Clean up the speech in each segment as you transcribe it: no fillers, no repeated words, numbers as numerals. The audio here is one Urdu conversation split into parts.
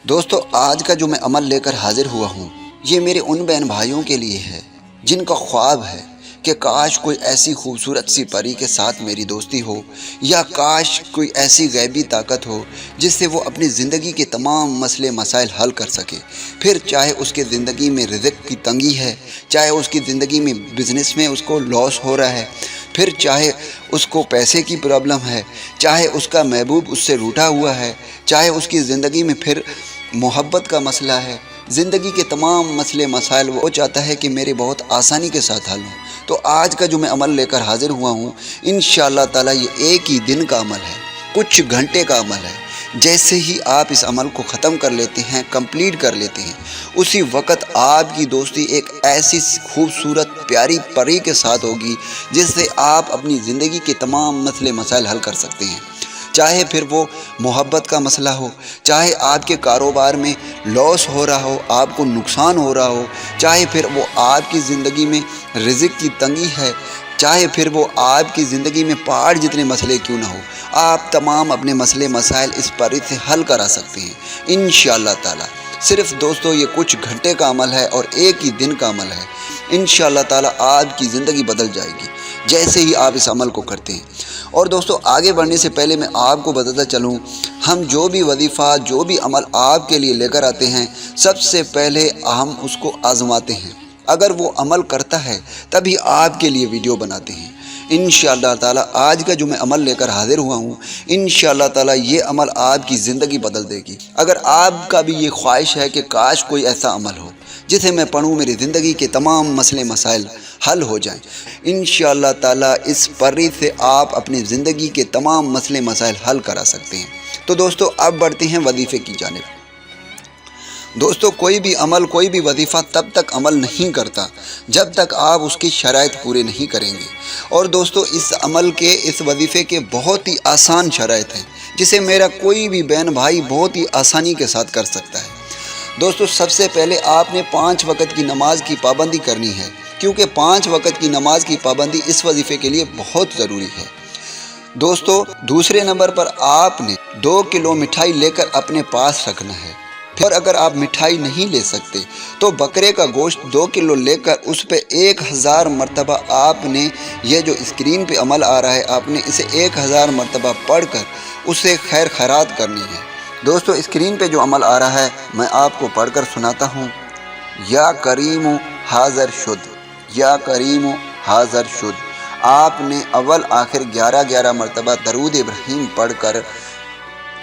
دوستو آج کا جو میں عمل لے کر حاضر ہوا ہوں یہ میرے ان بہن بھائیوں کے لیے ہے جن کا خواب ہے کہ کاش کوئی ایسی خوبصورت سی پری کے ساتھ میری دوستی ہو، یا کاش کوئی ایسی غیبی طاقت ہو جس سے وہ اپنی زندگی کے تمام مسئلے مسائل حل کر سکے۔ پھر چاہے اس کے زندگی میں رزق کی تنگی ہے، چاہے اس کی زندگی میں بزنس میں اس کو لاس ہو رہا ہے، پھر چاہے اس کو پیسے کی پرابلم ہے، چاہے اس کا محبوب اس سے روٹھا ہوا ہے، چاہے اس کی زندگی میں پھر محبت کا مسئلہ ہے، زندگی کے تمام مسئلے مسائل وہ چاہتا ہے کہ میرے بہت آسانی کے ساتھ حل ہوں۔ تو آج کا جو میں عمل لے کر حاضر ہوا ہوں انشاءاللہ تعالی یہ ایک ہی دن کا عمل ہے، کچھ گھنٹے کا عمل ہے۔ جیسے ہی آپ اس عمل کو ختم کر لیتے ہیں، کمپلیٹ کر لیتے ہیں، اسی وقت آپ کی دوستی ایک ایسی خوبصورت پیاری پری کے ساتھ ہوگی جس سے آپ اپنی زندگی کے تمام مسئلے مسائل حل کر سکتے ہیں۔ چاہے پھر وہ محبت کا مسئلہ ہو، چاہے آپ کے کاروبار میں لاس ہو رہا ہو، آپ کو نقصان ہو رہا ہو، چاہے پھر وہ آپ کی زندگی میں رزق کی تنگی ہے، چاہے پھر وہ آپ کی زندگی میں پہاڑ جتنے مسئلے کیوں نہ ہو، آپ تمام اپنے مسئلے مسائل اس پری سے حل کرا سکتے ہیں انشاءاللہ تعالی۔ صرف دوستو یہ کچھ گھنٹے کا عمل ہے اور ایک ہی دن کا عمل ہے۔ انشاءاللہ تعالی آپ کی زندگی بدل جائے گی جیسے ہی آپ اس عمل کو کرتے ہیں۔ اور دوستو آگے بڑھنے سے پہلے میں آپ کو بتاتا چلوں، ہم جو بھی وظیفہ جو بھی عمل آپ کے لیے لے کر آتے ہیں سب سے پہلے ہم اس کو آزماتے ہیں۔ اگر وہ عمل کرتا ہے تبھی آپ کے لیے ویڈیو بناتے ہیں۔ انشاءاللہ تعالی آج کا جو میں عمل لے کر حاضر ہوا ہوں انشاءاللہ تعالی یہ عمل آپ کی زندگی بدل دے گی۔ اگر آپ کا بھی یہ خواہش ہے کہ کاش کوئی ایسا عمل ہو جسے میں پڑھوں میری زندگی کے تمام مسئلے مسائل حل ہو جائیں، انشاءاللہ تعالی اس پری سے آپ اپنی زندگی کے تمام مسئلے مسائل حل کرا سکتے ہیں۔ تو دوستو اب بڑھتے ہیں وظیفے کی جانب۔ دوستو کوئی بھی عمل کوئی بھی وظیفہ تب تک عمل نہیں کرتا جب تک آپ اس کی شرائط پورے نہیں کریں گے۔ اور دوستو اس عمل کے اس وظیفے کے بہت ہی آسان شرائط ہیں جسے میرا کوئی بھی بہن بھائی بہت ہی آسانی کے ساتھ کر سکتا ہے۔ دوستو سب سے پہلے آپ نے 5 وقت کی نماز کی پابندی کرنی ہے، کیونکہ 5 وقت کی نماز کی پابندی اس وظیفے کے لیے بہت ضروری ہے۔ دوستو دوسرے نمبر پر آپ نے 2 کلو مٹھائی لے کر اپنے پاس رکھنا ہے۔ پھر اگر آپ مٹھائی نہیں لے سکتے تو بکرے کا گوشت 2 کلو لے کر اس پہ 1000 مرتبہ آپ نے یہ جو اسکرین پہ عمل آ رہا ہے آپ نے اسے 1000 مرتبہ پڑھ کر اسے خیر خیرات کرنی ہے۔ دوستو اسکرین پہ جو عمل آ رہا ہے میں آپ کو پڑھ کر سناتا ہوں۔ یا کریم حاضر شد، یا کریم حاضر شد۔ آپ نے اول آخر 11 مرتبہ درود ابراہیم پڑھ کر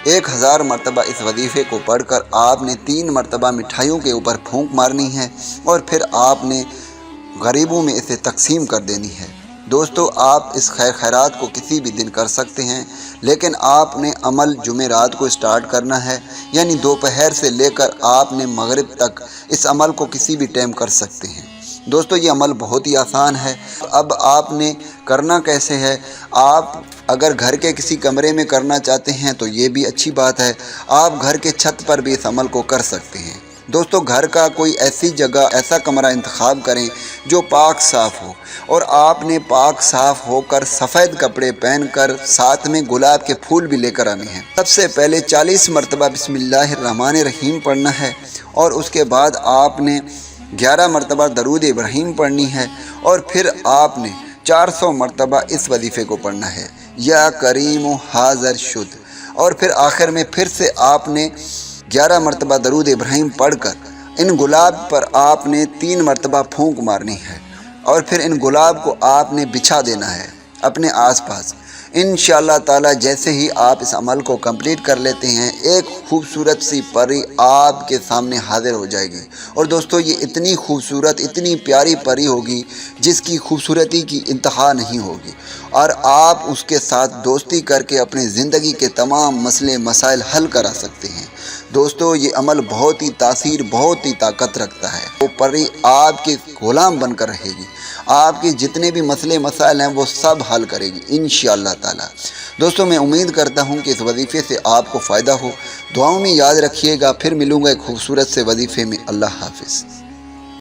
1000 مرتبہ اس وظیفے کو پڑھ کر آپ نے 3 مرتبہ مٹھائیوں کے اوپر پھونک مارنی ہے اور پھر آپ نے غریبوں میں اسے تقسیم کر دینی ہے۔ دوستو آپ اس خیر خیرات کو کسی بھی دن کر سکتے ہیں، لیکن آپ نے عمل جمعرات کو سٹارٹ کرنا ہے، یعنی دوپہر سے لے کر آپ نے مغرب تک اس عمل کو کسی بھی ٹائم کر سکتے ہیں۔ دوستو یہ عمل بہت ہی آسان ہے۔ اب آپ نے کرنا کیسے ہے، آپ اگر گھر کے کسی کمرے میں کرنا چاہتے ہیں تو یہ بھی اچھی بات ہے، آپ گھر کے چھت پر بھی اس عمل کو کر سکتے ہیں۔ دوستو گھر کا کوئی ایسی جگہ ایسا کمرہ انتخاب کریں جو پاک صاف ہو، اور آپ نے پاک صاف ہو کر سفید کپڑے پہن کر ساتھ میں گلاب کے پھول بھی لے کر آنے ہیں۔ سب سے پہلے 40 مرتبہ بسم اللہ الرحمن الرحیم پڑھنا ہے، اور اس کے بعد آپ نے 11 مرتبہ درود ابراہیم پڑھنی ہے، اور پھر آپ نے 400 مرتبہ اس وظیفے کو پڑھنا ہے، یا کریم حاضر شد۔ اور پھر آخر میں پھر سے آپ نے 11 مرتبہ درود ابراہیم پڑھ کر ان گلاب پر آپ نے 3 مرتبہ پھونک مارنی ہے، اور پھر ان گلاب کو آپ نے بچھا دینا ہے اپنے آس پاس۔ انشاءاللہ تعالی جیسے ہی آپ اس عمل کو کمپلیٹ کر لیتے ہیں ایک خوبصورت سی پری آپ کے سامنے حاضر ہو جائے گی۔ اور دوستو یہ اتنی خوبصورت اتنی پیاری پری ہوگی جس کی خوبصورتی کی انتہا نہیں ہوگی، اور آپ اس کے ساتھ دوستی کر کے اپنی زندگی کے تمام مسئلے مسائل حل کرا سکتے ہیں۔ دوستو یہ عمل بہت ہی تاثیر بہت ہی طاقت رکھتا ہے۔ وہ پری آپ کے غلام بن کر رہے گی، آپ کے جتنے بھی مسئلے مسائل ہیں وہ سب حل کرے گی انشاءاللہ تعالی۔ دوستو میں امید کرتا ہوں کہ اس وظیفے سے آپ کو فائدہ ہو، دعاؤں میں یاد رکھیے گا۔ پھر ملوں گا ایک خوبصورت سے وظیفے میں۔ اللہ حافظ۔